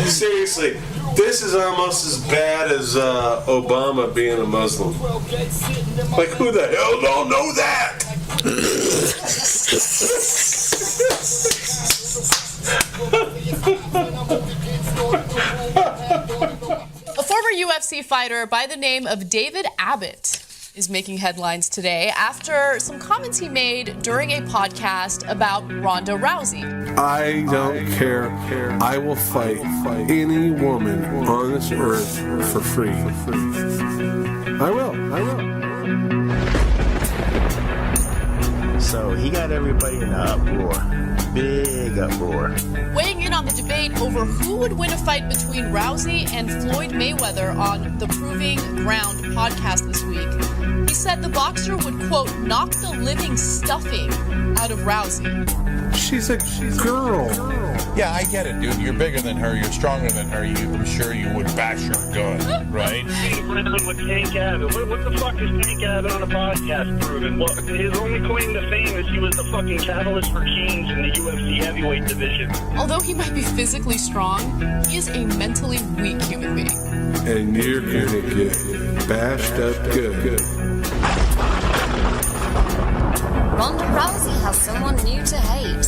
Seriously, this is almost as bad as Obama being a Muslim. Like, who the hell don't know that? A former UFC fighter by the name of David Abbott is making headlines today after some comments he made during a podcast about Ronda Rousey. I don't care. I will fight any woman on this earth for free. I will. So he got everybody in an uproar. Big uproar. Weighing in on the debate over who would win a fight between Rousey and Floyd Mayweather on the Proving Ground podcast this week, he said the boxer would, quote, knock the living stuffing out of Rousey. She's a girl. Yeah, I get it, dude. You're bigger than her. You're stronger than her. I'm sure you would bash her good, right? With Tank Abbott. What the fuck is Tank Abbott on a podcast proving? His only claim to fame is he was the fucking catalyst for change in the UFC heavyweight division. Although he might be physically strong, he is a mentally weak human being. And you're gonna get bashed up good. Ronda Rousey has someone new to hate.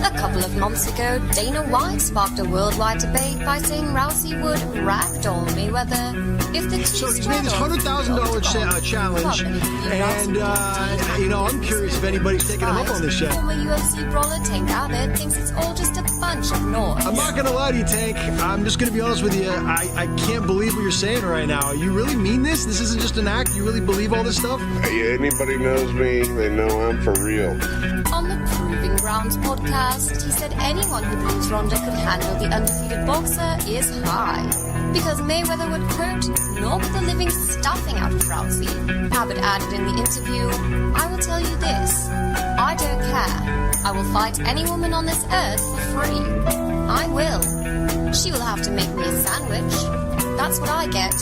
A couple of months ago, Dana White sparked a worldwide debate by saying Rousey would ragdoll Mayweather if the two So he's made this $100,000 challenge, and I'm curious if anybody's taking him up on this yet. Former UFC brawler Tank Abbott thinks it's all just a bunch of noise. I'm not gonna lie to you, Tank. I'm just gonna be honest with you. I can't believe what you're saying right now. You really mean this? This isn't just an act? You really believe all this stuff? Hey, anybody knows me, they know I'm for real. On the Proving Grounds podcast, he said anyone who believes Ronda could handle the undefeated boxer is high, because Mayweather would, quote, knock the living stuffing out of Rousey. Abbott added in the interview, I will tell you this, I don't care. I will fight any woman on this earth for free. I will. She will have to make me a sandwich. That's what I get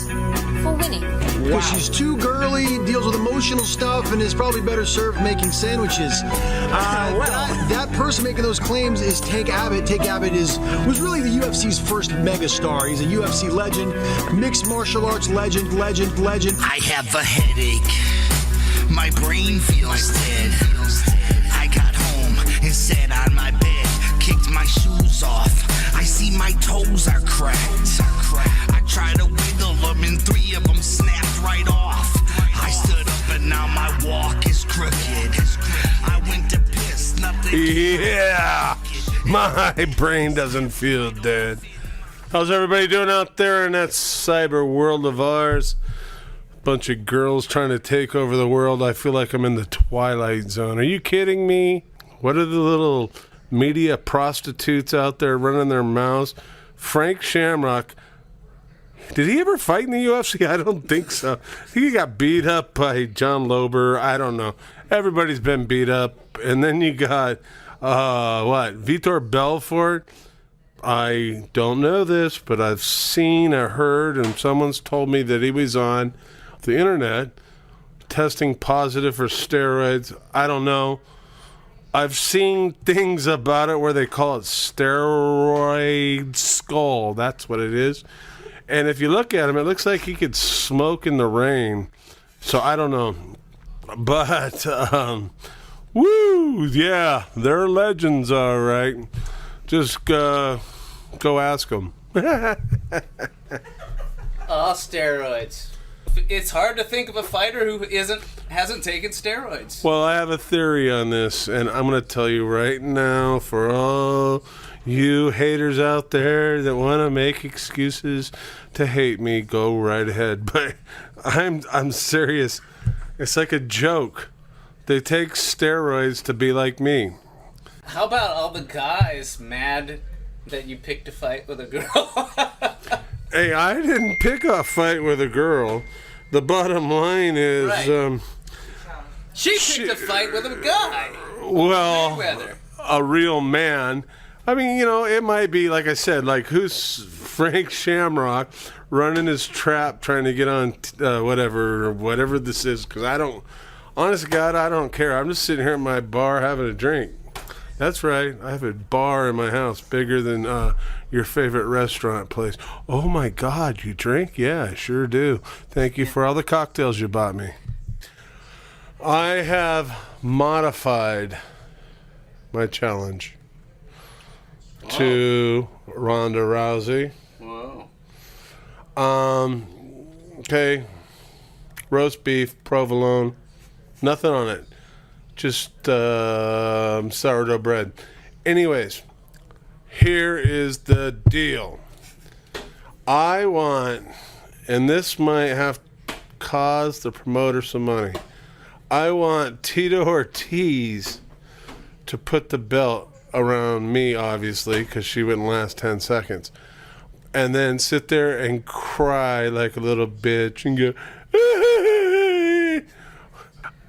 for winning. Because she's too girly, deals with emotional stuff, and is probably better served making sandwiches. That person making those claims is Tank Abbott. Tank Abbott was really the UFC's first megastar. He's a UFC legend, mixed martial arts legend. I have a headache. My brain feels dead. I got home and sat on my bed, kicked my shoes off. I see my toes are cracked. I tried to wiggle them and 3 of them snapped right off. I stood up and now my walk is crooked. I went to piss, nothing. Yeah, my brain doesn't feel dead. How's everybody doing out there in that cyber world of ours? Bunch of girls trying to take over the world. I feel like I'm in the Twilight Zone. Are you kidding me? What are the little media prostitutes out there running their mouths? Frank Shamrock, did he ever fight in the UFC? I don't think so. He got beat up by John Lober. I don't know. Everybody's been beat up. And then you got, Vitor Belfort. I don't know this, but I've seen or heard, and someone's told me that he was on the internet testing positive for steroids. I don't know. I've seen things about it where they call it steroid skull. That's what it is. And if you look at him, it looks like he could smoke in the rain. So I don't know. But, woo, yeah, they're legends, all right. Just go ask them. Oh, steroids. It's hard to think of a fighter who hasn't taken steroids. Well, I have a theory on this, and I'm going to tell you right now, for all you haters out there that want to make excuses to hate me, go right ahead. But I'm serious. It's like a joke. They take steroids to be like me. How about all the guys mad that you picked a fight with a girl? Hey, I didn't pick a fight with a girl. The bottom line is... Right. She picked a fight with a guy. Well, Mayweather. A real man. I mean, it might be, like I said, like who's Frank Shamrock running his trap trying to get on whatever this is, because I don't... Honest to God, I don't care. I'm just sitting here at my bar having a drink. That's right. I have a bar in my house bigger than your favorite restaurant place. Oh, my God. You drink? Yeah, I sure do. Thank you for all the cocktails you bought me. I have modified my challenge to Ronda Rousey. Whoa. Okay. Roast beef, provolone. Nothing on it. Just sourdough bread. Anyways, here is the deal. I want, and this might have caused the promoter some money, I want Tito Ortiz to put the belt around me, obviously, because she wouldn't last 10 seconds. And then sit there and cry like a little bitch and go,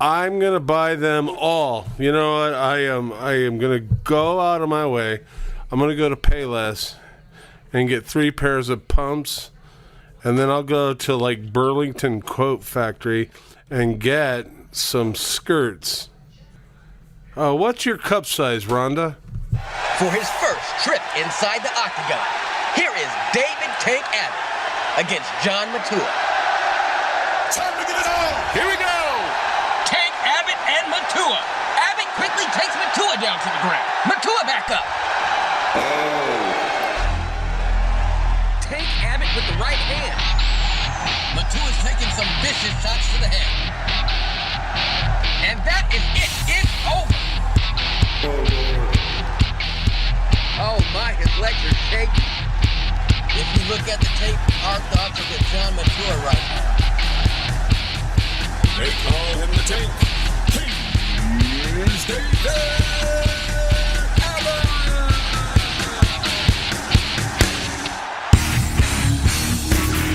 I'm going to buy them all. You know what? I am going to go out of my way. I'm going to go to Payless and get 3 pairs of pumps. And then I'll go to like Burlington Quote Factory and get some skirts. What's your cup size, Rhonda? For his first trip inside the octagon, here is David Tank Abbott against John Matua. Time to get it on! Here we go! Tank Abbott and Matua. Abbott quickly takes Matua down to the ground. Matua back up. Tank Abbott with the right hand. Matua's taking some vicious shots to the head. And that is it. It's over. Oh my, his legs are shaking. If you look at the tape, our thoughts are with John Matua right now. They call him the Tank. Here's David Abbott.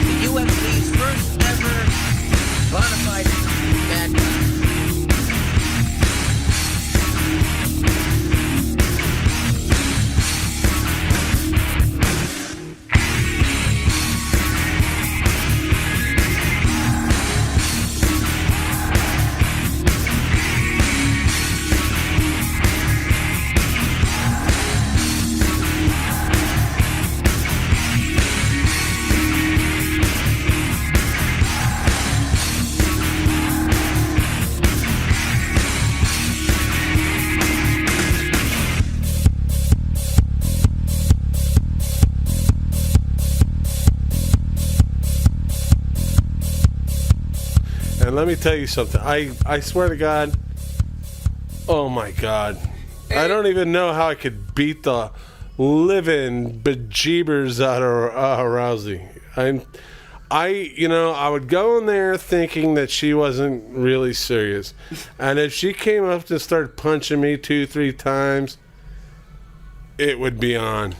The UFC's first ever bonafide bad guy. And let me tell you something. I swear to God. Oh my God. I don't even know how I could beat the living bejeebers out of Rousey. I would go in there thinking that she wasn't really serious. And if she came up and started punching me 2-3 times, it would be on.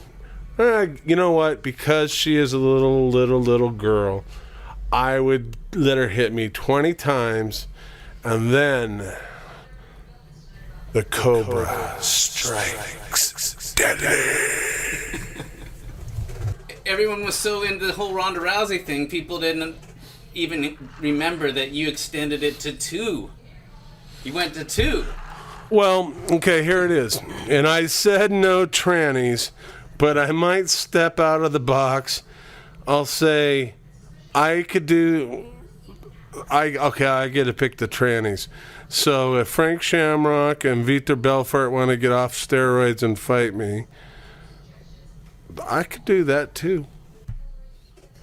You know what? Because she is a little girl, I would let her hit me 20 times, and then the Cobra strikes deadly. Everyone was so into the whole Ronda Rousey thing, people didn't even remember that you extended it to 2. You went to 2. Well, okay, here it is. And I said no trannies, but I might step out of the box. I'll say I get to pick the trannies. So if Frank Shamrock and Vitor Belfort want to get off steroids and fight me, I could do that too.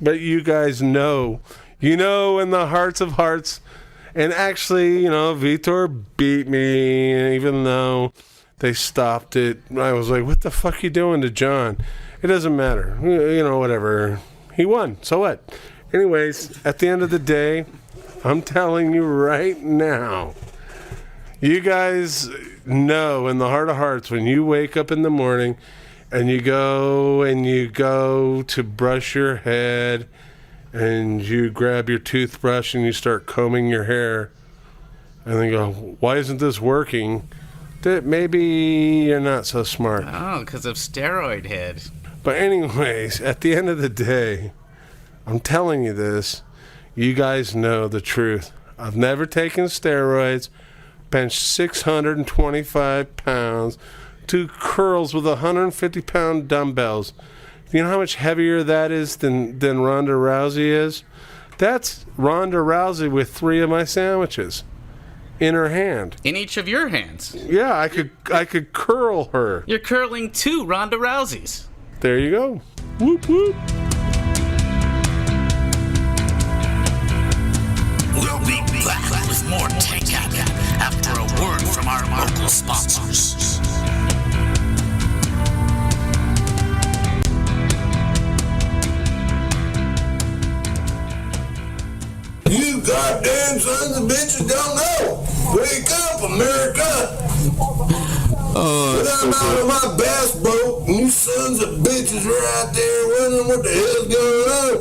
But you guys know, in the hearts of hearts, and actually, Vitor beat me, even though they stopped it. I was like, what the fuck you doing to John? It doesn't matter. Whatever. He won. So what? Anyways, at the end of the day, I'm telling you right now, you guys know in the heart of hearts, when you wake up in the morning and you go to brush your head and you grab your toothbrush and you start combing your hair and then go, why isn't this working? That maybe you're not so smart. Oh, because of steroid head. But anyways, at the end of the day, I'm telling you this, you guys know the truth. I've never taken steroids, benched 625 pounds, do curls with 150-pound dumbbells. You know how much heavier that is than Ronda Rousey is? That's Ronda Rousey with 3 of my sandwiches in her hand. In each of your hands. Yeah, I could curl her. You're curling 2 Ronda Rouseys. There you go. Whoop, whoop. We'll be back with more Tank Abbott after a word from our local sponsors. You goddamn sons of bitches don't know. Wake up, America. But I'm out of my bass boat, and you sons of bitches are out there wondering what the hell's going on.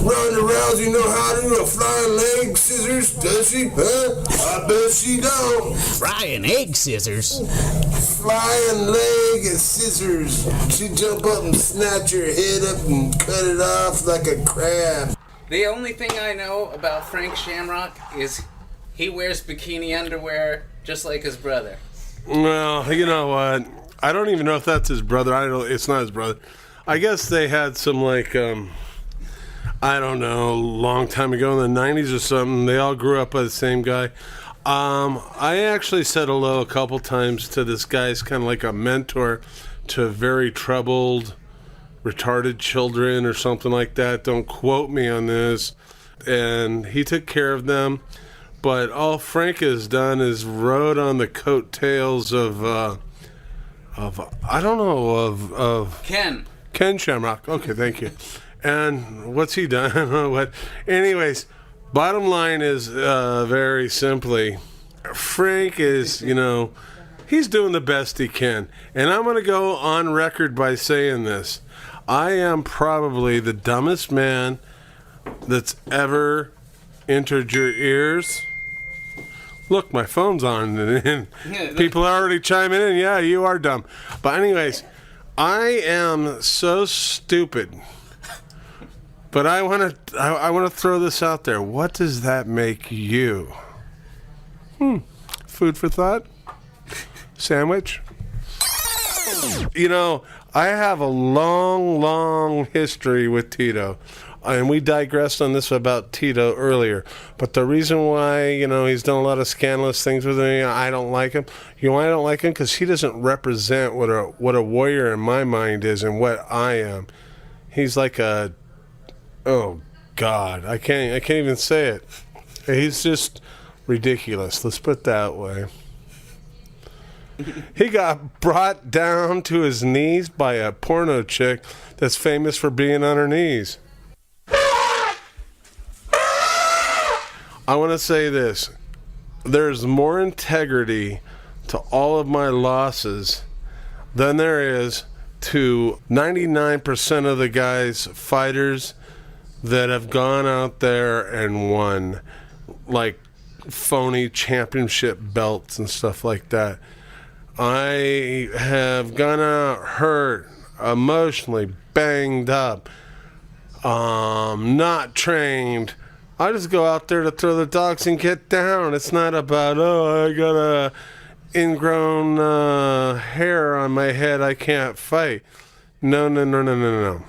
Ronda Rousey know how to do a flying leg scissors, does she? Huh? I bet she don't. Frying egg scissors. Flying leg and scissors. She jump up and snatch your head up and cut it off like a crab. The only thing I know about Frank Shamrock is he wears bikini underwear just like his brother. Well, you know what? I don't even know if that's his brother. It's not his brother. I guess they had some, like, I don't know, long time ago in the 90s or something. They all grew up by the same guy. I actually said hello a couple times to this guy. He's kind of like a mentor to very troubled, retarded children or something like that. Don't quote me on this. And he took care of them. But all Frank has done is rode on the coattails of I don't know, of Ken Shamrock. Okay, thank you. And what's he done? I don't know what. Anyways, bottom line is very simply, Frank is, he's doing the best he can. And I'm going to go on record by saying this. I am probably the dumbest man that's ever entered your ears. Look, my phone's on, and people are already chiming in. Yeah, you are dumb. But anyways, I am so stupid. But I want to throw this out there. What does that make you? Food for thought? Sandwich? I have a long, long history with Tito. And we digressed on this about Tito earlier. But the reason why, he's done a lot of scandalous things with me, I don't like him. You know why I don't like him? Because he doesn't represent what a warrior in my mind is and what I am. He's like oh, God. I can't even say it. He's just ridiculous. Let's put it that way. He got brought down to his knees by a porno chick that's famous for being on her knees. I want to say this. There's more integrity to all of my losses than there is to 99% of the guys, fighters, that have gone out there and won, like, phony championship belts and stuff like that. I have gone out hurt, emotionally banged up, not trained. I just go out there to throw the dogs and get down. It's not about, I got a ingrown hair on my head, I can't fight. No.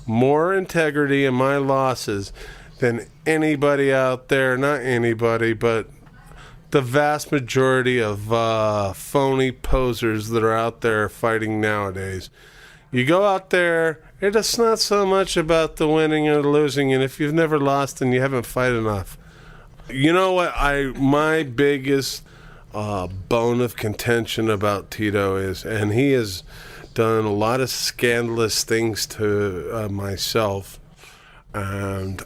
More integrity in my losses than anybody out there, not anybody, but the vast majority of phony posers that are out there fighting nowadays. You go out there, it's not so much about the winning or the losing, and if you've never lost, then you haven't fight enough. You know what? My biggest bone of contention about Tito is, and he has done a lot of scandalous things to myself, and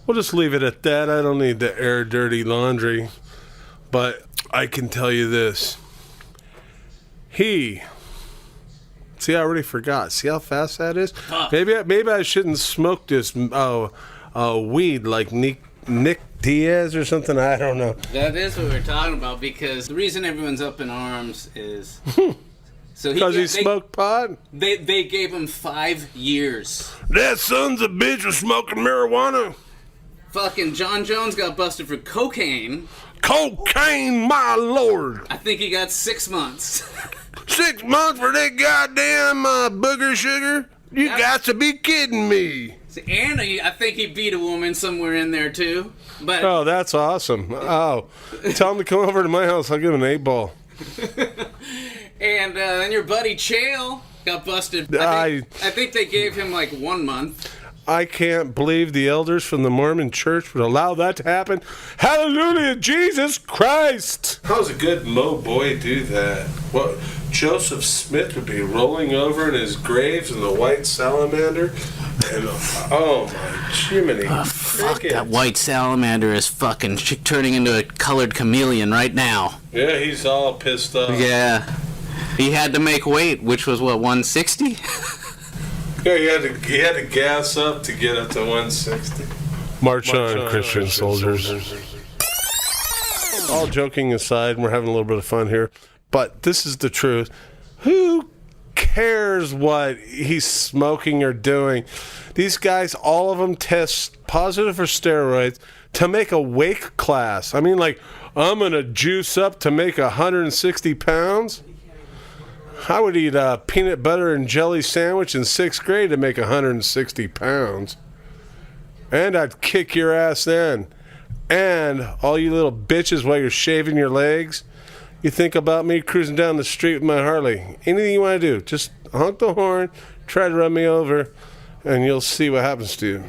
we'll just leave it at that. I don't need to air dirty laundry, but I can tell you this. See, I already forgot. See how fast that is? Maybe I shouldn't smoke this weed like Nick Diaz or something. I don't know. That is what we're talking about, because the reason everyone's up in arms is because he smoked pot. They gave him 5 years. That son's a bitch was smoking marijuana. Fucking John Jones got busted for cocaine. cocaine, my lord. I think he got 6 months. 6 months for that goddamn booger sugar? You got to be kidding me. And I think he beat a woman somewhere in there, too. But Oh, that's awesome. Oh, tell him to come over to my house. I'll give him an 8-ball. And then your buddy Chael got busted. I think they gave him like 1 month. I can't believe the elders from the Mormon church would allow that to happen. Hallelujah, Jesus Christ! How's a good Mo boy do that? What, Joseph Smith would be rolling over in his graves in the white salamander? And, oh my Jiminy. Fuck, that white salamander is fucking turning into a colored chameleon right now. Yeah, he's all pissed off. Yeah. He had to make weight, which was what, 160? Yeah, he had to gas up to get up to 160. March on, Christian soldiers. All joking aside, we're having a little bit of fun here, but this is the truth. Who cares what he's smoking or doing? These guys, all of them test positive for steroids to make a weight class. I mean, like, I'm going to juice up to make 160 pounds? I would eat a peanut butter and jelly sandwich in 6th grade to make 160 pounds. And I'd kick your ass then. And all you little bitches while you're shaving your legs, you think about me cruising down the street with my Harley. Anything you want to do, just honk the horn, try to run me over, and you'll see what happens to you.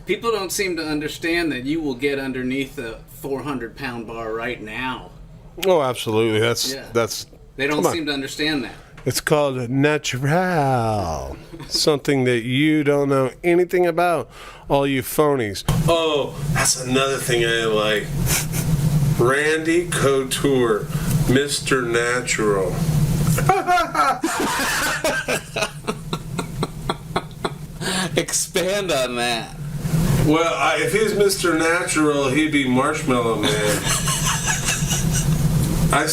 People don't seem to understand that you will get underneath a 400-pound bar right now. Oh, absolutely. That's They don't seem to understand that. It's called natural. Something that you don't know anything about, all you phonies. Oh, that's another thing I like. Randy Couture, Mr. Natural. Expand on that. Well, if he's Mr. Natural, he'd be Marshmallow Man. I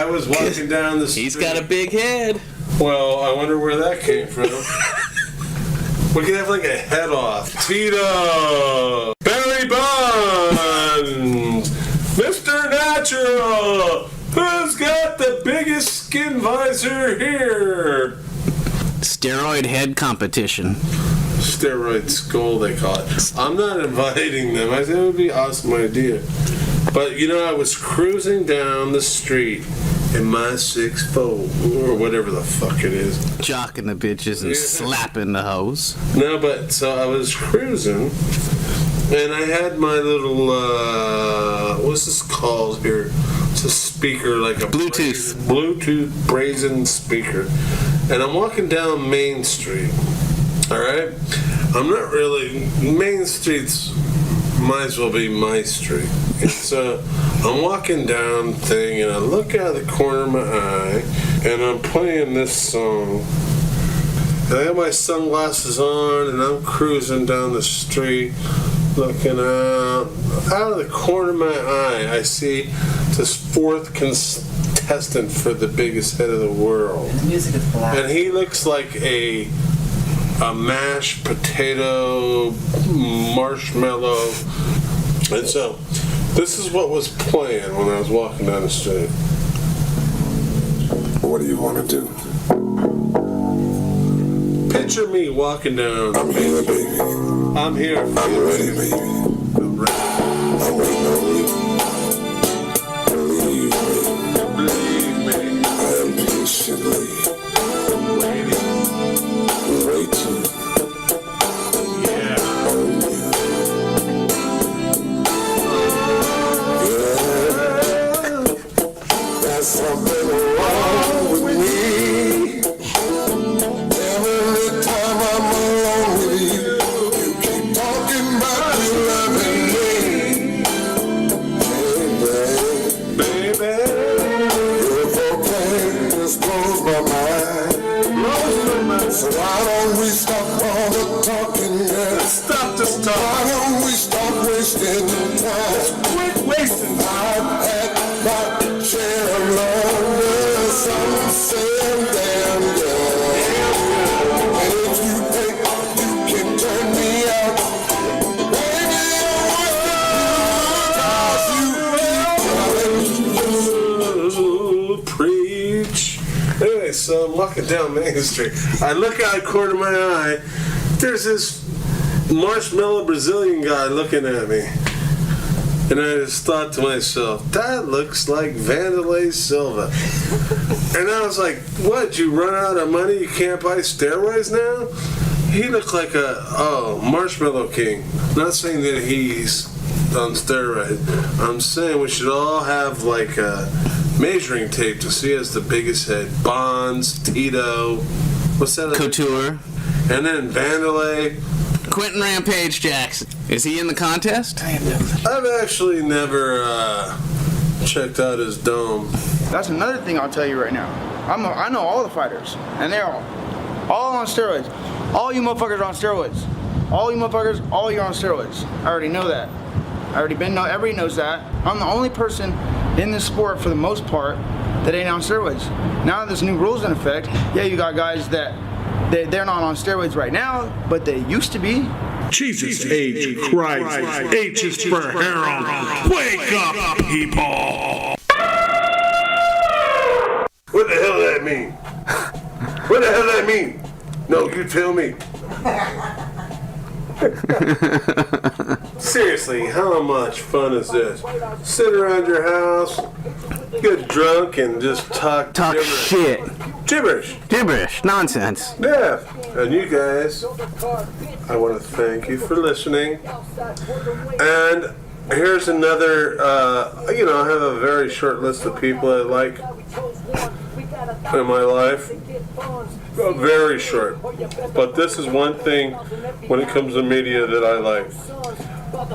was walking down the street. He's got a big head. Well, I wonder where that came from. We could have like a head off. Tito! Barry Bonds! Mr. Natural! Who's got the biggest skin visor here? Steroid head competition. Steroid skull, they call it. I'm not inviting them. I think it would be an awesome idea. But, you know, I was cruising down the street in my 6'4", or whatever the fuck it is. Jocking the bitches and slapping the hoes. No, but, so I was cruising, and I had my little, what's this called here? It's a speaker, like a Bluetooth brazen speaker. And I'm walking down Main Street, alright? I'm not really, Main Street's might as well be my street. And so I'm walking down thing, and I look out of the corner of my eye, and I'm playing this song. And I have my sunglasses on, and I'm cruising down the street, looking out. Out of the corner of my eye, I see this fourth contestant for the biggest head of the world. The music is black. And he looks like a mashed potato marshmallow. And so this is what was playing when I was walking down the street. What do you want to do? Picture me walking down. I'm here, baby. I'm here. I'm ready, baby. I'm ready. I'm waiting on you. Believe me. Believe me. I am patiently waiting. Waiting. Yeah. On you. Yeah. There's something wrong with me. Every time I'm alone with you, you keep talking about you loving me. Baby, your proclaim just blows my mind. So why don't we stop all the talking, girl? Stop this talk. Why don't we stop wasting time? Quit wasting time. I've had my share of love, some say damn girl. And if you think you can turn me out, baby, I'm with you. walking down Main Street. I look out the corner of my eye. There's this marshmallow Brazilian guy looking at me. And I just thought to myself, that looks like Vanderlei Silva. And I was like, what, you run out of money? You can't buy steroids now? He looked like a Marshmallow King. Not saying that he's on steroids. I'm saying we should all have like a measuring tape to see as the biggest head. Bonds, Tito, what's that? Couture. And then Vanderlei. Quentin Rampage Jackson. Is he in the contest? I've actually never checked out his dome. That's another thing I'll tell you right now. I know all the fighters, and they're all on steroids. All you motherfuckers are on steroids. All you motherfuckers, all you're on steroids. I already know that. Everybody knows that. I'm the only person in this sport, for the most part, that ain't on steroids. Now that there's new rules in effect, yeah, you got guys that they're not on steroids right now, but they used to be. Jesus H. Christ. H is for Harold. Wake up, people. What the hell does that mean? What the hell does that mean? No, you tell me. Seriously, how much fun is this? Sit around your house, get drunk, and just talk shit. Gibberish. Nonsense. Yeah. And you guys, I want to thank you for listening. And here's another, I have a very short list of people I like in my life. Very short. But this is one thing when it comes to media that I like.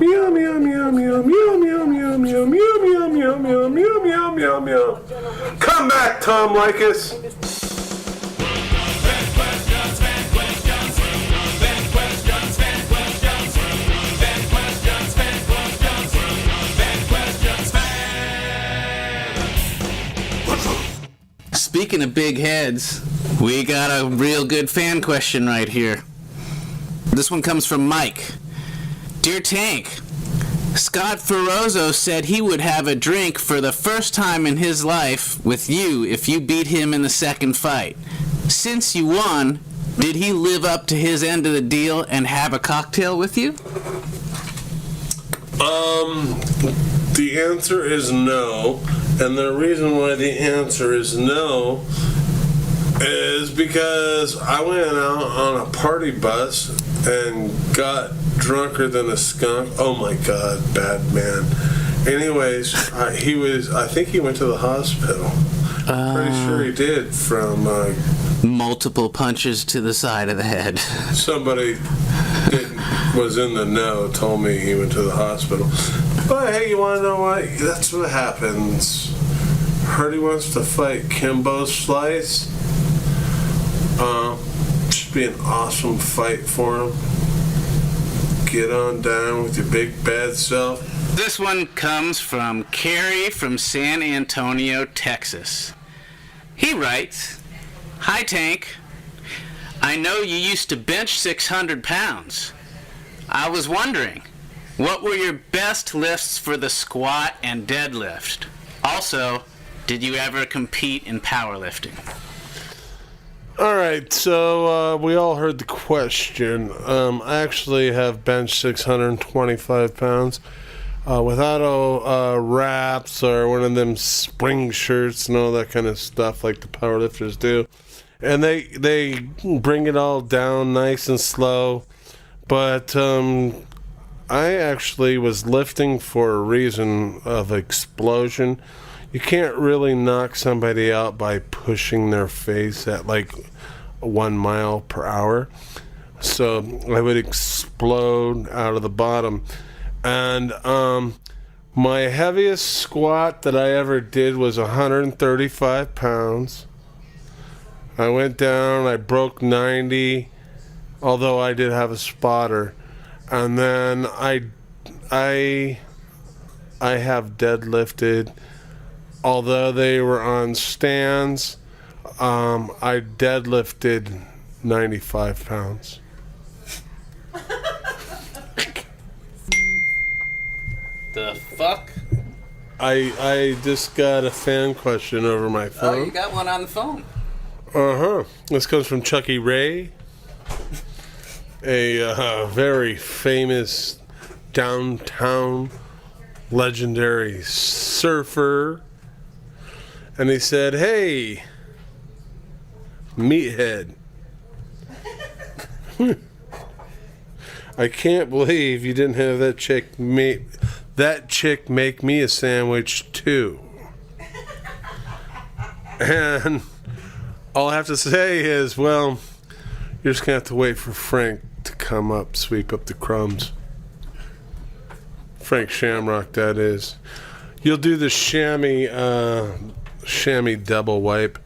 Meow meow meow meow meow meow meow meow meow meow meow meow meow meow meow meow. Come back, Tom Likas. Speaking of big heads, we got a real good fan question right here. This one comes from Mike. Dear Tank, Scott Ferozzo said he would have a drink for the first time in his life with you if you beat him in the second fight. Since you won, did he live up to his end of the deal and have a cocktail with you? The answer is no. And the reason why the answer is no is because I went out on a party bus and got drunker than a skunk. Oh my God, bad man. Anyways, I think he went to the hospital. Pretty sure he did from multiple punches to the side of the head. Somebody was in the know, told me he went to the hospital. But hey, you want to know what? That's what happens. Heard he wants to fight Kimbo Slice. Should be an awesome fight for him. Get on down with your big bad self. This one comes from Kerry from San Antonio, Texas. He writes, Hi Tank, I know you used to bench 600 pounds. I was wondering, what were your best lifts for the squat and deadlift? Also, did you ever compete in powerlifting? All right, so we all heard the question. I actually have benched 625 pounds without wraps or one of them spring shirts and all that kind of stuff like the powerlifters do. And they bring it all down nice and slow. But I actually was lifting for a reason of explosion. You can't really knock somebody out by pushing their face at like 1 mile per hour. So I would explode out of the bottom. And my heaviest squat that I ever did was 135 pounds. I went down, I broke 90, although I did have a spotter. And then I have deadlifted. Although they were on stands, I deadlifted 95 pounds. The fuck? I just got a fan question over my phone. Oh, you got one on the phone. This comes from Chucky Ray, a very famous downtown legendary surfer. And he said, "Hey, meathead. I can't believe you didn't have that chick make me a sandwich too." And all I have to say is, well, you're just gonna have to wait for Frank to come up, sweep up the crumbs. Frank Shamrock, that is. You'll do the chamois double wipe.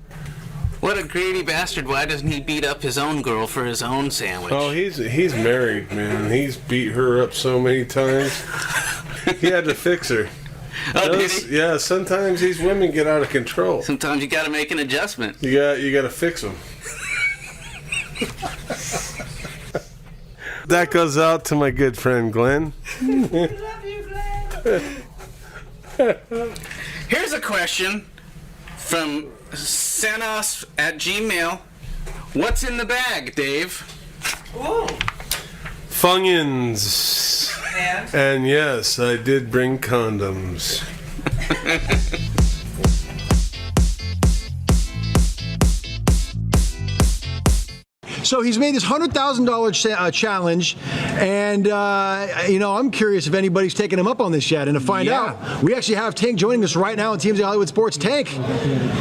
What a greedy bastard. Why doesn't he beat up his own girl for his own sandwich? Oh, he's married, man. He's beat her up so many times. He had to fix her. Oh, did he? Yeah, sometimes these women get out of control. Sometimes you gotta make an adjustment. You gotta fix them. That goes out to my good friend Glenn. Love you, Glenn. Here's a question from Senos at Gmail. What's in the bag, Dave? Ooh. Funyuns. And yes, I did bring condoms. So he's made this $100,000 challenge, and I'm curious if anybody's taken him up on this yet. And to find out, we actually have Tank joining us right now on TMZ Hollywood Sports. Tank,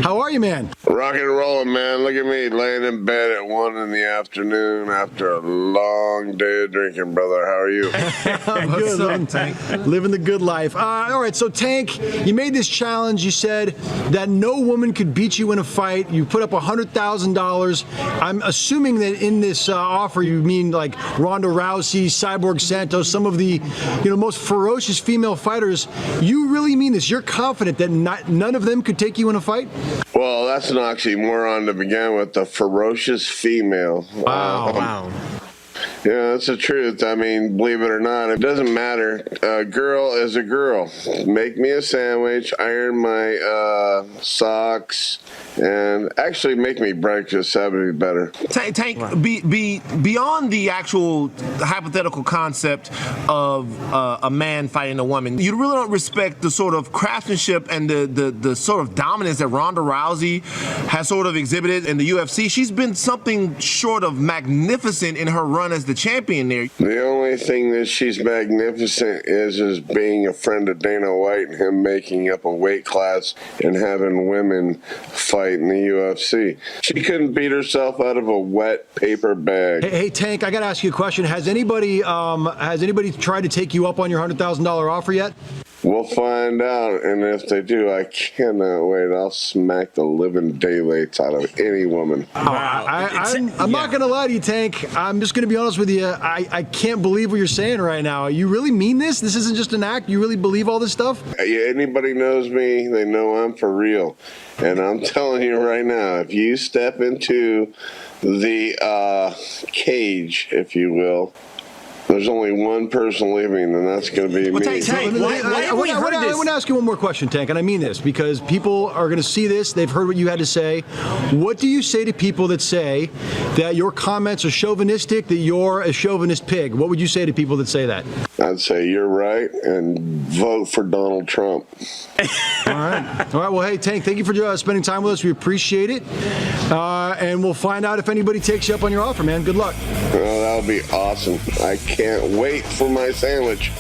how are you, man? Rock and rolling, man. Look at me laying in bed at 1 in the afternoon after a long day of drinking, brother. How are you? I'm good, Tank. Living the good life. All right, so Tank, you made this challenge. You said that no woman could beat you in a fight. You put up $100,000. I'm assuming that in this offer you mean like Ronda Rousey, Cyborg Santos, some of the most ferocious female fighters. You really mean this? You're confident that none of them could take you in a fight? Well, that's an oxymoron to begin with. The ferocious female. Wow. Yeah, that's the truth. I mean, believe it or not, it doesn't matter. A girl is a girl. Make me a sandwich, iron my socks, and actually make me breakfast. That would be better. Tank, beyond the actual hypothetical concept of a man fighting a woman, you really don't respect the sort of craftsmanship and the sort of dominance that Ronda Rousey has sort of exhibited in the UFC. She's been something short of magnificent in her run as the champion there. The only thing that she's magnificent is being a friend of Dana White and him making up a weight class and having women fight in the UFC. She couldn't beat herself out of a wet paper bag. Hey Tank, I got to ask you a question. Has anybody tried to take you up on your $100,000 offer yet? We'll find out, and if they do, I cannot wait. I'll smack the living daylights out of any woman. I'm not going to lie to you, Tank. I'm just going to be honest with you. I can't believe what you're saying right now. You really mean this? This isn't just an act? You really believe all this stuff? Anybody knows me, they know I'm for real. And I'm telling you right now, if you step into the cage, if you will, there's only one person leaving, and that's going to be me. Tank, I want to ask you one more question, Tank, and I mean this, because people are going to see this. They've heard what you had to say. What do you say to people that say that your comments are chauvinistic, that you're a chauvinist pig? What would you say to people that say that? I'd say you're right, and vote for Donald Trump. All right. Well, hey, Tank, thank you for spending time with us. We appreciate it. And we'll find out if anybody takes you up on your offer, man. Good luck. Oh, that'll be awesome. I can't wait for my sandwich.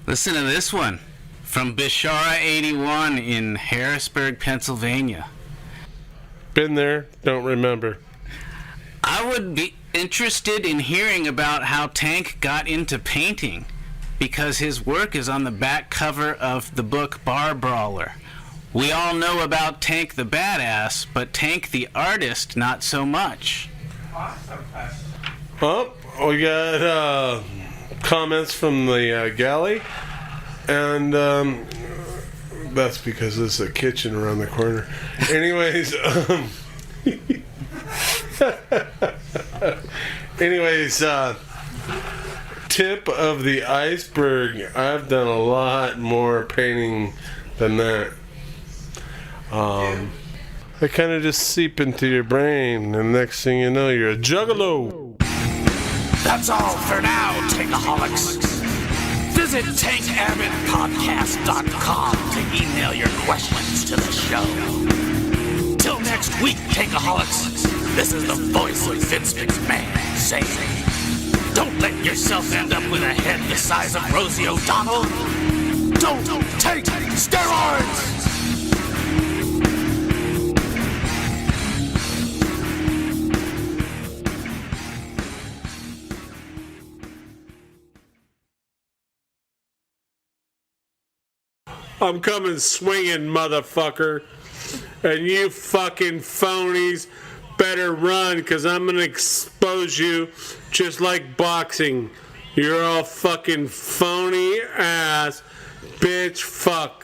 Listen to this one from Bishara81 in Harrisburg, Pennsylvania. Been there, don't remember. I would be interested in hearing about how Tank got into painting, because his work is on the back cover of the book Bar Brawler. We all know about Tank the Badass, but Tank the Artist, not so much. Oh, we got comments from the galley. And that's because there's a kitchen around the corner. Anyways, tip of the iceberg. I've done a lot more painting than that. They kind of just seep into your brain, and next thing you know, you're a juggalo. That's all for now, Tank-a-holics. Visit TankAbbottPodcast.com to email your questions to the show. Till next week, Tank-a-holics, this is the voice of Vince McMahon saying, don't let yourself end up with a head the size of Rosie O'Donnell. Don't take steroids! I'm coming swinging, motherfucker. And you fucking phonies better run, because I'm going to expose you just like boxing. You're all fucking phony ass bitch fucks.